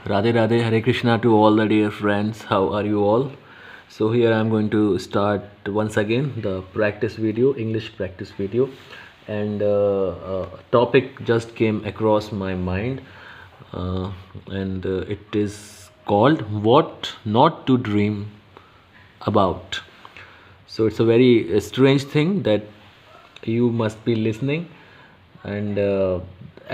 Radhe Radhe, Hare Krishna to all the dear friends. How are you all? So here I'm going to start once again the practice video, English practice video, and a topic just came across my mind, and it is called "What Not to Dream About." So it's a very strange thing that you must be listening, and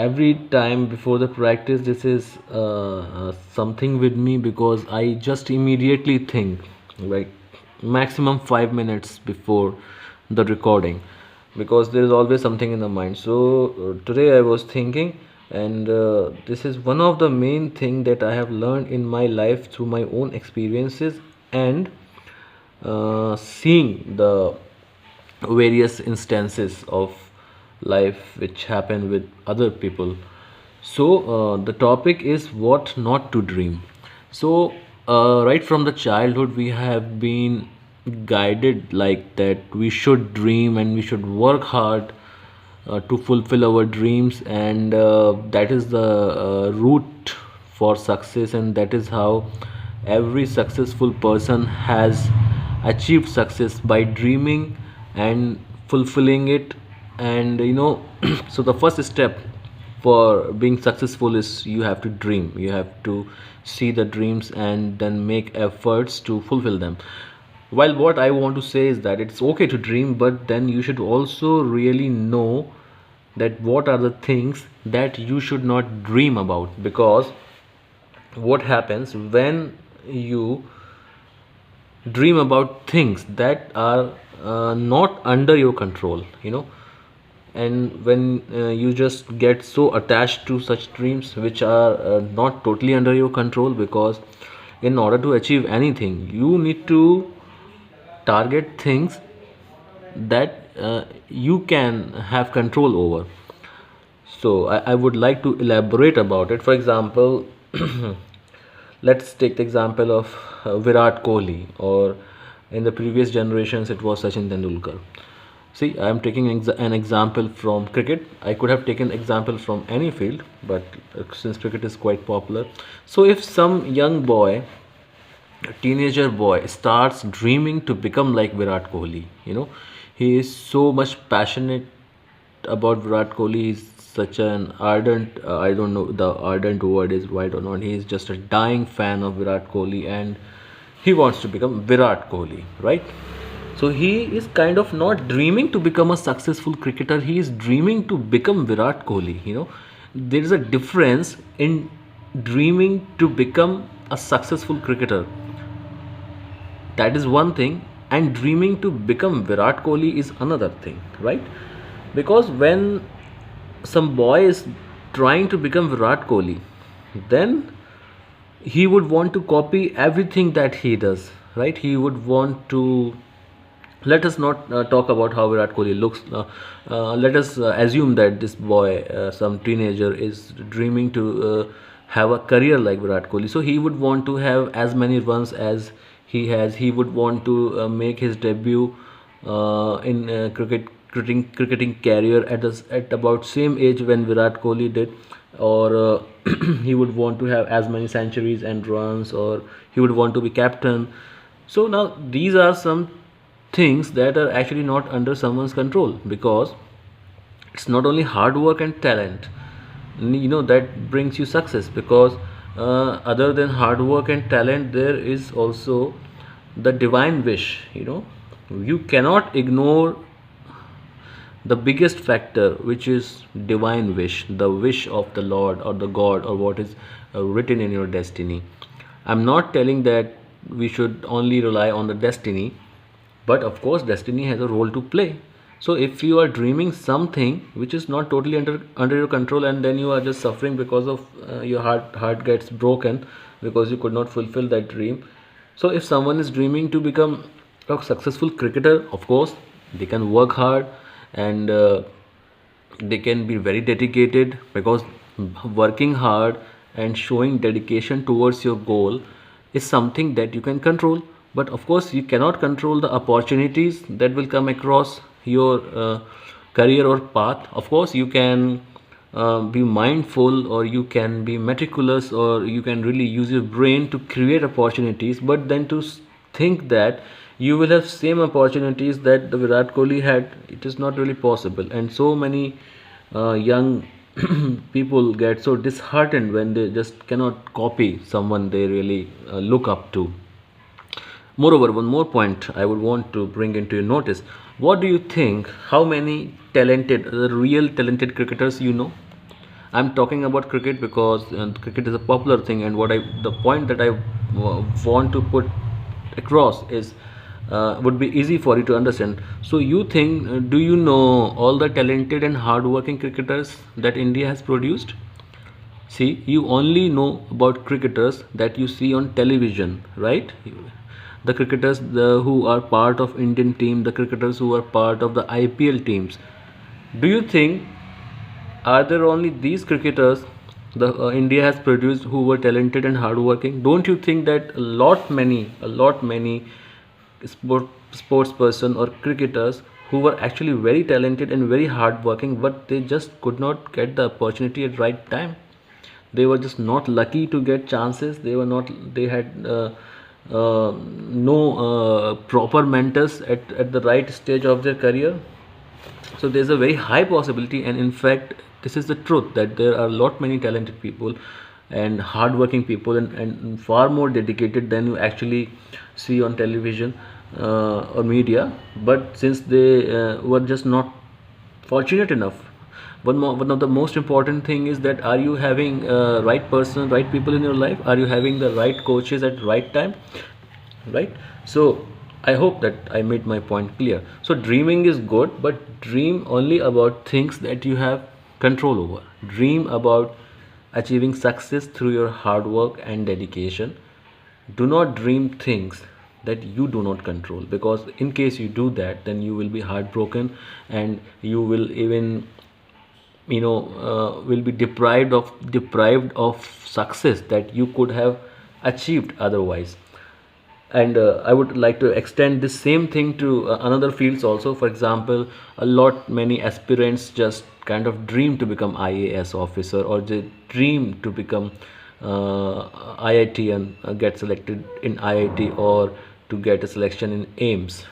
every time before the practice, this is something with me because I just immediately think, like maximum 5 minutes before the recording, because there is always something in the mind. So today I was thinking, and this is one of the main thing that I have learned in my life through my own experiences and seeing the various instances of life which happen with other people. So the topic is what not to dream. So right from the childhood we have been guided like that we should dream and we should work hard to fulfill our dreams, and that is the route for success, and that is how every successful person has achieved success by dreaming and fulfilling it. And so the first step for being successful is you have to dream, you have to see the dreams and then make efforts to fulfill them. While what I want to say is that it's okay to dream, but then you should also really know that what are the things that you should not dream about, because what happens when you dream about things that are not under your control, and when you just get so attached to such dreams which are not totally under your control, because in order to achieve anything you need to target things that you can have control over. So I would like to elaborate about it. For example, let's take the example of Virat Kohli, or in the previous generations it was Sachin Tendulkar. See, I am taking an example from cricket. I could have taken example from any field, but since cricket is quite popular, so if some young boy, a teenager boy, starts dreaming to become like Virat Kohli, he is so much passionate about Virat Kohli. He's such an ardent, I don't know the ardent word is right or not. He is just a dying fan of Virat Kohli, and he wants to become Virat Kohli, right? So he is kind of not dreaming to become a successful cricketer. He is dreaming to become Virat Kohli. There is a difference in dreaming to become a successful cricketer. That is one thing, and dreaming to become Virat Kohli is another thing, right? Because when some boy is trying to become Virat Kohli, then he would want to copy everything that he does, right? He would want to, let us not talk about how Virat Kohli looks. Let us assume that this boy, some teenager, is dreaming to have a career like Virat Kohli. So he would want to have as many runs as he has. He would want to make his debut in cricketing career at about same age when Virat Kohli did, or he would want to have as many centuries and runs, or he would want to be captain. So now these are some things that are actually not under someone's control, because it's not only hard work and talent that brings you success, because other than hard work and talent there is also the divine wish. You cannot ignore the biggest factor, which is divine wish, the wish of the Lord or the God, or what is written in your destiny. I'm not telling that we should only rely on the destiny, but of course destiny has a role to play. So if you are dreaming something which is not totally under your control, and then you are just suffering because of your heart gets broken because you could not fulfill that dream. So if someone is dreaming to become a successful cricketer, of course they can work hard, and they can be very dedicated, because working hard and showing dedication towards your goal is something that you can control. But of course you cannot control the opportunities that will come across your career or path. Of course you can be mindful, or you can be meticulous, or you can really use your brain to create opportunities, but then to think that you will have same opportunities that the Virat Kohli had, it is not really possible. And so many young people get so disheartened when they just cannot copy someone they really look up to. Moreover, one more point I would want to bring into your notice. What do you think? How many talented, real talented cricketers you know? I'm talking about cricket because cricket is a popular thing, and the point that I want to put across is would be easy for you to understand. So, you think, do you know all the talented and hardworking cricketers that India has produced? See, you only know about cricketers that you see on television, right? The cricketers who are part of Indian team, the cricketers who are part of the IPL teams. Do you think are there only these cricketers the India has produced who were talented and hardworking? Don't you think that a lot many sports person or cricketers who were actually very talented and very hardworking, but they just could not get the opportunity at right time? They were just not lucky to get chances. They had no proper mentors at the right stage of their career. So there's a very high possibility, and in fact this is the truth, that there are a lot many talented people and hardworking people, and far more dedicated than you actually see on television or media. But since they were just not fortunate enough, one of the most important thing is that, are you having right person, right people in your life? Are you having the right coaches at right time, right? So I hope that I made my point clear. So dreaming is good, but dream only about things that you have control over. Dream about achieving success through your hard work and dedication. Do not dream things that you do not control, because in case you do that, then you will be heartbroken, and you will even will be deprived of success that you could have achieved otherwise. And I would like to extend this same thing to another fields also. For example, a lot many aspirants just kind of dream to become IAS officer, or they dream to become IIT and get selected in IIT, or to get a selection in AIMS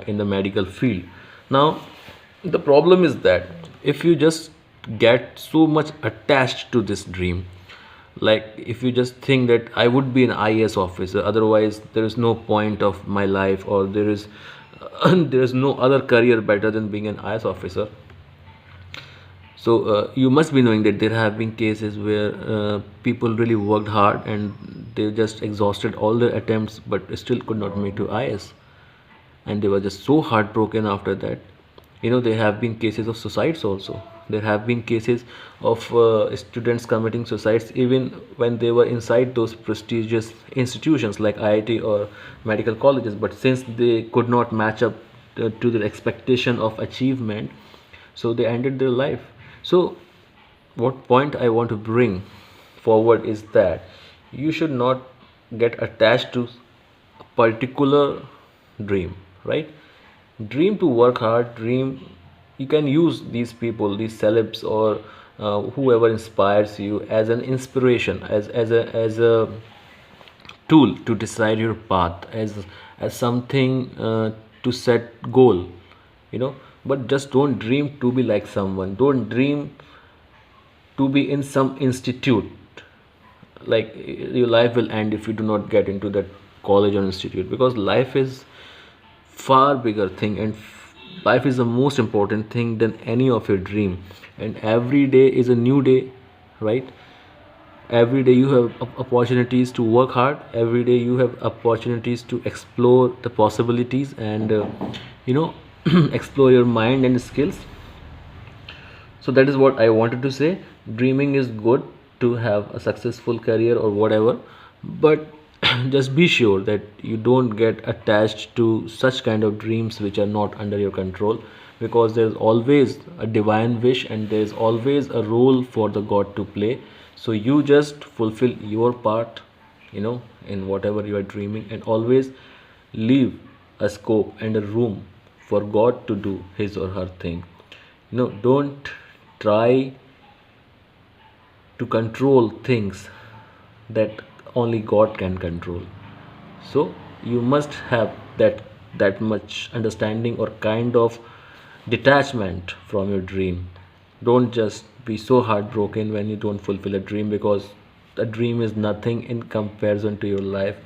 in the medical field. Now the problem is that if you just get so much attached to this dream, like if you just think that I would be an IAS officer, otherwise there is no point of my life, or there is there is no other career better than being an IAS officer. So you must be knowing that there have been cases where people really worked hard and they just exhausted all their attempts, but still could not make to IAS, and they were just so heartbroken after that. There have been cases of suicides also. There have been cases of students committing suicides even when they were inside those prestigious institutions like IIT or medical colleges, but since they could not match up to their expectation of achievement, so they ended their life. So what point I want to bring forward is that you should not get attached to a particular dream, right? Dream to work hard, dream. You can use these people, these celebs, or whoever inspires you as an inspiration, as a tool to decide your path, as something to set goal, but just don't dream to be like someone. Don't dream to be in some institute. Like, your life will end if you do not get into that college or institute, because life is far bigger thing, and life is the most important thing than any of your dream. And every day is a new day, right? Every day you have opportunities to work hard. Every day you have opportunities to explore the possibilities, and you know explore your mind and skills. So that is what I wanted to say. Dreaming is good to have a successful career or whatever, but just be sure that you don't get attached to such kind of dreams which are not under your control, because there's always a divine wish and there's always a role for the god to play. So you just fulfill your part, in whatever you are dreaming, and always leave a scope and a room for god to do his or her thing. Don't try to control things that only God can control. So you must have that much understanding or kind of detachment from your dream. Don't just be so heartbroken when you don't fulfill a dream, because a dream is nothing in comparison to your life.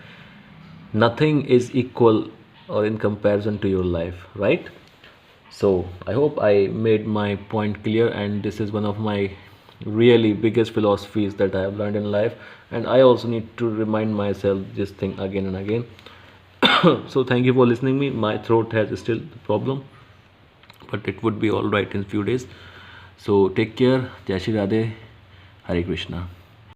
Nothing is equal or in comparison to your life, right? So I hope I made my point clear, and this is one of my really biggest philosophies that I have learned in life, and I also need to remind myself this thing again and again. So thank you for listening me. My throat has still the problem, but it would be all right in few days. So take care. Jai Shri Radhe. Hare Krishna.